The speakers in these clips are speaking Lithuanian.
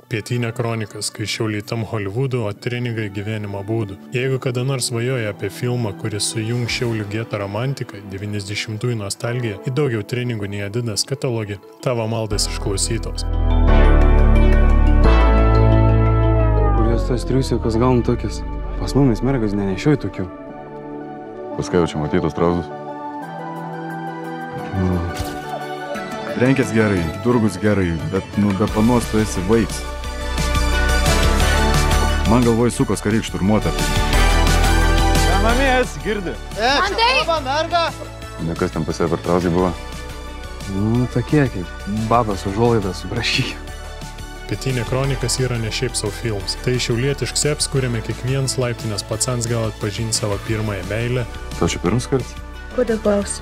Pietinė kronikas, kai Šiauliai tam Holivudu, o treningai gyvenimo būdu. Jeigu kada nors svajoja apie filmą, kuris sujung Šiaulių geto romantiką, 90-ųjų nostalgiją, į daugiau treningų nei Adidas kataloge, tavo maldas išklausytos. Kur jos tas triusiukas gauna tokias? Pas mumis mergas nenešioja tokių. Pas ką jau čia matytos trauzus? Renkės gerai, turgus gerai, bet, be panos tu esi vaiks. Man galvoj sukos karyk šturmuota. Mamės, girdi. Ne kas ten pas ją per trauzai buvo? Tokie kaip babas užuolaidą suprašyja. Pietinė kronikas yra ne šiaip savo filmas. Tai šiaulietišks seps, kuriame kiekvienas laiptinės pacans gal atpažinti savo pirmąją meilę. Tau čia pirmas kartas? Kodėl klausi?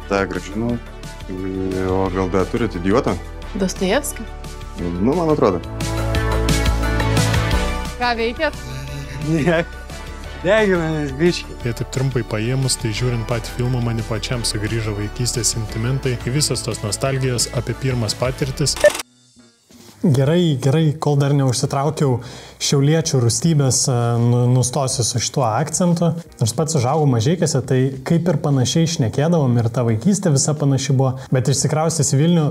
Ta, gražinu. O gal dar turit idiotą? Dostojevskį? Man atrodo. Ką veikėt? Niek. Deginamės, biški. Jei taip trumpai paėmus, tai žiūrint patį filmą, mani pačiam sugrįžo vaikystės sentimentai į visas tos nostalgijas apie pirmas patirtis. Gerai, kol dar neužsitraukiau šiauliečių rūstybės, nustosiu su šituo akcentu. Nors pats užaugau Mažeikiuose, tai kaip ir panašiai šnekėdavom ir ta vaikystė visa panaši buvo, bet išsikraustęs į Vilnių,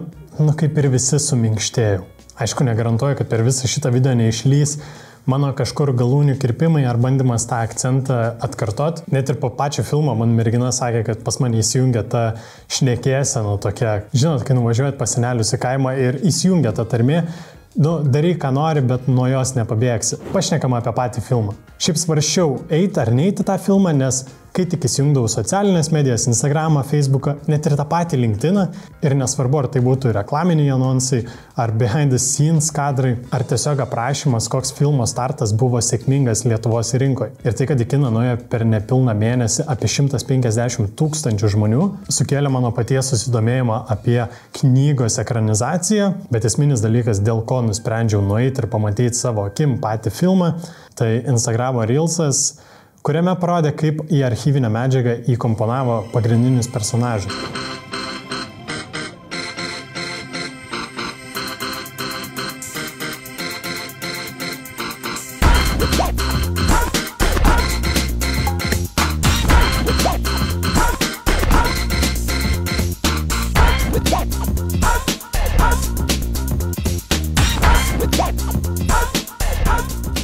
kaip ir visi suminkštėjau. Aišku, negarantuoju, kad per visą šitą video neišlys mano kažkur galūnių kirpimai ar bandymas tą akcentą atkartot. Net ir po pačio filmo man mergina sakė, kad pas mane įsijungia ta šnekėsena tokia. Žinot, kai nuvažiuojat pas senelius į kaimą ir įsijungia ta tarmė, daryk ką nori, bet nuo jos nepabėgsi. Pašnekam apie patį filmą. Šiaip svarsčiau, eiti ar neiti tą filmą, nes kai tik įsijungdavau socialinės medijas, Instagramą, Facebooką, net ir tą patį LinkedIną, ir nesvarbu, ar tai būtų reklaminiai anonsai, ar behind the scenes kadrai, ar tiesiog aprašymas, koks filmo startas buvo sėkmingas Lietuvos rinkoje. Ir tai, kad į kiną nuėjo per nepilną mėnesį apie 150 000 žmonių, sukėlė mano paties susidomėjimą apie knygos ekranizaciją, bet esminis dalykas, dėl ko nusprendžiau nueiti ir pamatyti savo akim patį filmą, tai Instagramo Reelsas, kuriame parodė, kaip į archyvinę medžiagą įkomponavo pagrindinius personažus.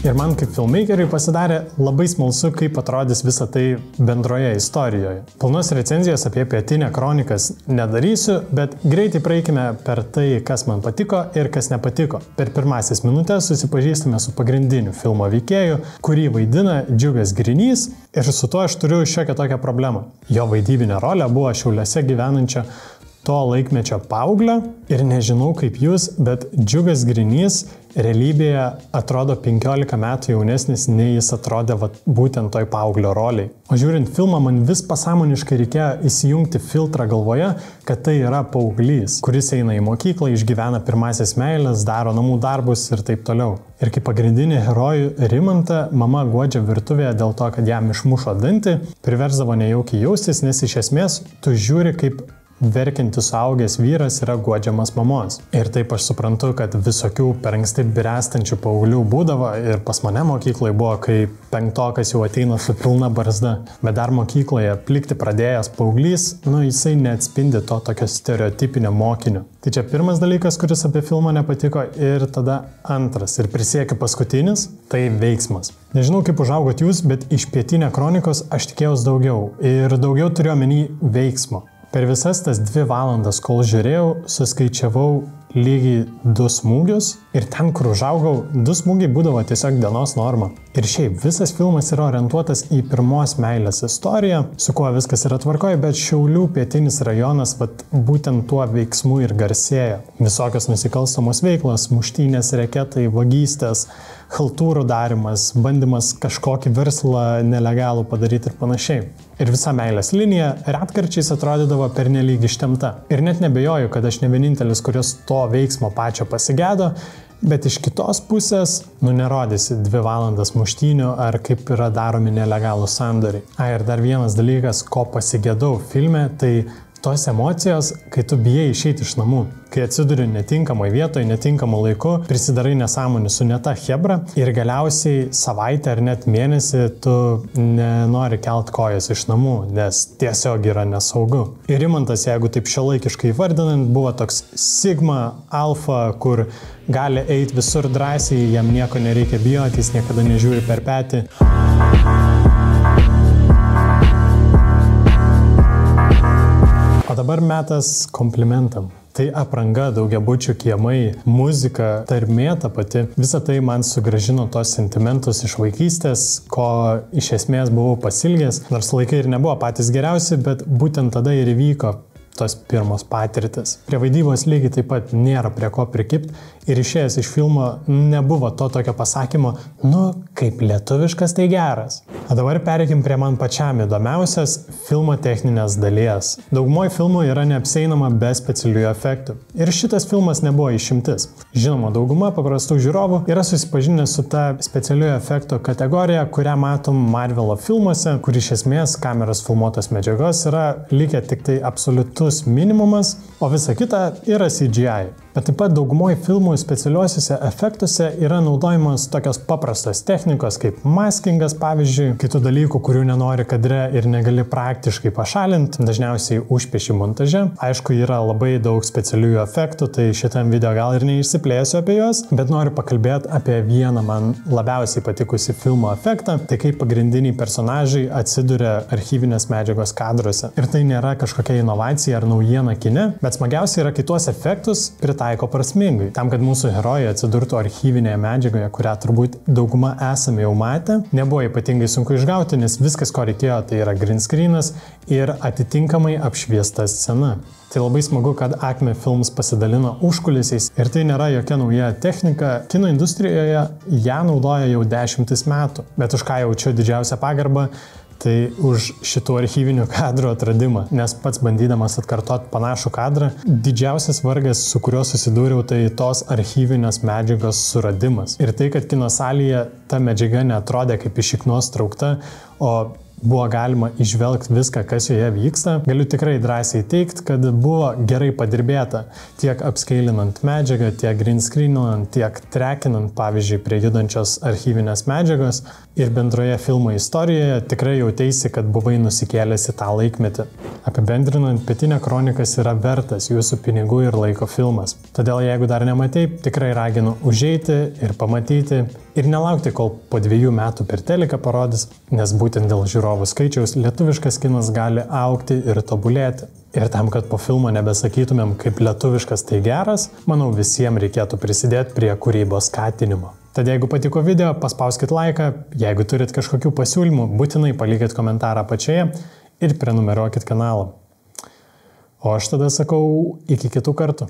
Ir man kaip filmmakeriui pasidarė labai smalsu, kaip atrodys visa tai bendroje istorijoje. Pilnos recenzijos apie Pietinę kronikas nedarysiu, bet greitai praeikime per tai, kas man patiko ir kas nepatiko. Per pirmasis minutės susipažįstame su pagrindiniu filmo veikėju, kurį vaidina Džiugas Grinys, ir su tuo aš turiu šiokią tokią problemą. Jo vaidybinė rolė buvo Šiauliuose gyvenančio to laikmečio paauglio ir nežinau kaip jūs, bet Džiugas Grinys realybėje atrodo 15 metų jaunesnis, nei jis atrodė būtent toj paauglio roliai. O žiūrint filmą, man vis pasąmoniškai reikėjo įsijungti filtrą galvoje, kad tai yra paauglys, kuris eina į mokyklą, išgyvena pirmasis meilės, daro namų darbus ir taip toliau. Ir kaip pagrindinį herojų Rimantą mama guodžia virtuvėje dėl to, kad jam išmušo dantį, priversdavo nejaukiai jaustis, nes iš esmės tu žiūri, kaip verkiantis suaugęs vyras yra guodžiamas mamos. Ir taip aš suprantu, kad visokių per anksti bręstančių paauglių būdavo ir pas mane mokykloje buvo, kai penktokas jau ateina su pilna barzda. Bet dar mokykloje plikti pradėjęs paauglys, jisai neatspindi to tokio stereotipinio mokinio. Tai čia pirmas dalykas, kuris apie filmą nepatiko, ir tada antras, ir prisiekiu paskutinis, tai veiksmas. Nežinau, kaip užaugot jūs, bet iš Pietinę kronikos aš tikėjausi daugiau. Ir daugiau turiu omeny veiksmo. Per visas tas 2 valandas, kol žiūrėjau, suskaičiavau lygiai 2 smūgius ir ten, kur užaugau, 2 smūgiai būdavo tiesiog dienos norma. Ir šiaip visas filmas yra orientuotas į pirmos meilės istoriją, su kuo viskas yra tvarkoje, bet Šiaulių pietinis rajonas būtent tuo veiksmu ir garsėja. Visokios nusikalstamos veiklos, muštynės, reketai, vagystės, haltūrų darimas, bandymas kažkokį verslą nelegalų padaryti ir panašiai. Ir visa meilės linija retkarčiais atrodydavo pernelyg ištempta. Ir net nebejoju, kad aš ne vienintelis, kuris to veiksmo pačio pasigėdo, bet iš kitos pusės, nerodysi 2 valandas muštynių ar kaip yra daromi nelegalų sandoriai. Ir dar vienas dalykas, ko pasigėdau filme, tai tos emocijos, kai tu bijai išeiti iš namų, kai atsiduri netinkamai vietoje, netinkamu laiku, prisidarai nesąmonį su ne ta hebra ir galiausiai savaitę ar net mėnesį tu nenori kelt kojas iš namų, nes tiesiog yra nesaugu. Ir Rimantas, jeigu taip šiuolaikiškai vardinant, buvo toks sigma, alfa, kur gali eiti visur drąsiai, jam nieko nereikia bijoti, jis niekada nežiūri per petį. O dabar metas komplimentam. Tai apranga, daugiabučių kiemai, muzika, tarmė ta pati. Visa tai man sugrąžino tos sentimentus iš vaikystės, ko iš esmės buvau pasilgęs. Nors laikai ir nebuvo patys geriausi, bet būtent tada ir įvyko tos pirmos patirtis. Prie vaidybos lygiai taip pat nėra prie ko prikipti ir išėjęs iš filmo nebuvo to tokio pasakymo, kaip lietuviškas tai geras. O dabar pereikim prie man pačiam įdomiausias filmo techninės dalies. Daugumoje filmų yra neapsieinama be specialiųjų efektų. Ir šitas filmas nebuvo išimtis. Žinoma, dauguma paprastų žiūrovų yra susipažinę su ta specialiųjų efektų kategorija, kurią matom Marvelo filmuose, kur iš esmės kameros filmuotos medžiagos yra likę tik tai absoliutus minimumas, o visa kita yra CGI. Bet taip pat daugumoje filmų specialiuosiuose efektuose yra naudojamos tokios paprastos technikos kaip maskingas, pavyzdžiui, kitų dalykų, kurių nenori kadre ir negali praktiškai pašalinti, dažniausiai užpieši montaže. Aišku, yra labai daug specialiųjų efektų, tai šitam video gal ir neišsiplėsiu apie juos, bet noriu pakalbėti apie vieną man labiausiai patikusi filmo efektą, tai kaip pagrindiniai personažai atsiduria archyvinės medžiagos kadruose. Ir tai nėra kažkokia inovacija ar naujiena kine, bet smagiausia yra kitos efektus pritaiko prasmingai. Tam, kad mūsų herojai atsidurtų archyvinėje medžiagoje, kurią turbūt dauguma esame jau matę, nebuvo ypatingai sunku išgauti, nes viskas, ko reikėjo, tai yra green screenas ir atitinkamai apšviesta scena. Tai labai smagu, kad Acme Films pasidalino užkulisiais ir tai nėra jokia nauja technika. Kino industrijoje ją naudoja jau 10 metų. Bet už ką jaučiu didžiausią pagarbą, tai už šitų archyvinių kadrų atradimą, nes pats bandydamas atkartoti panašų kadrą, didžiausias vargas, su kuriuo susidūriau, tai tos archyvinės medžiagos suradimas. Ir tai, kad kino salėje ta medžiaga neatrodė kaip iš šiknos traukta, o buvo galima išvelgti viską, kas joje vyksta, galiu tikrai drąsiai teikti, kad buvo gerai padirbėta tiek apskeilinant medžiagą, tiek green screeninant, tiek trekinant, pavyzdžiui, prie judančios archyvinės medžiagos. Ir bendroje filmo istorijoje tikrai jauteisi, kad buvai nusikėlęs į tą laikmetį. Apibendrinant, Pietinė kronikas yra vertas jūsų pinigų ir laiko filmas. Todėl jeigu dar nematei, tikrai raginu užeiti ir pamatyti ir nelaukti, kol po 2 metų per teliką parodys, nes būtent dėl žiūrovų skaičiaus lietuviškas kinas gali augti ir tobulėti. Ir tam, kad po filmo nebesakytumėm, kaip lietuviškas tai geras, manau visiems reikėtų prisidėti prie kūrybos skatinimo. Tad jeigu patiko video, paspauskit laiką, jeigu turit kažkokių pasiūlymų, būtinai palikit komentarą apačioje ir prenumeruokit kanalą. O aš tada sakau, iki kitų kartų.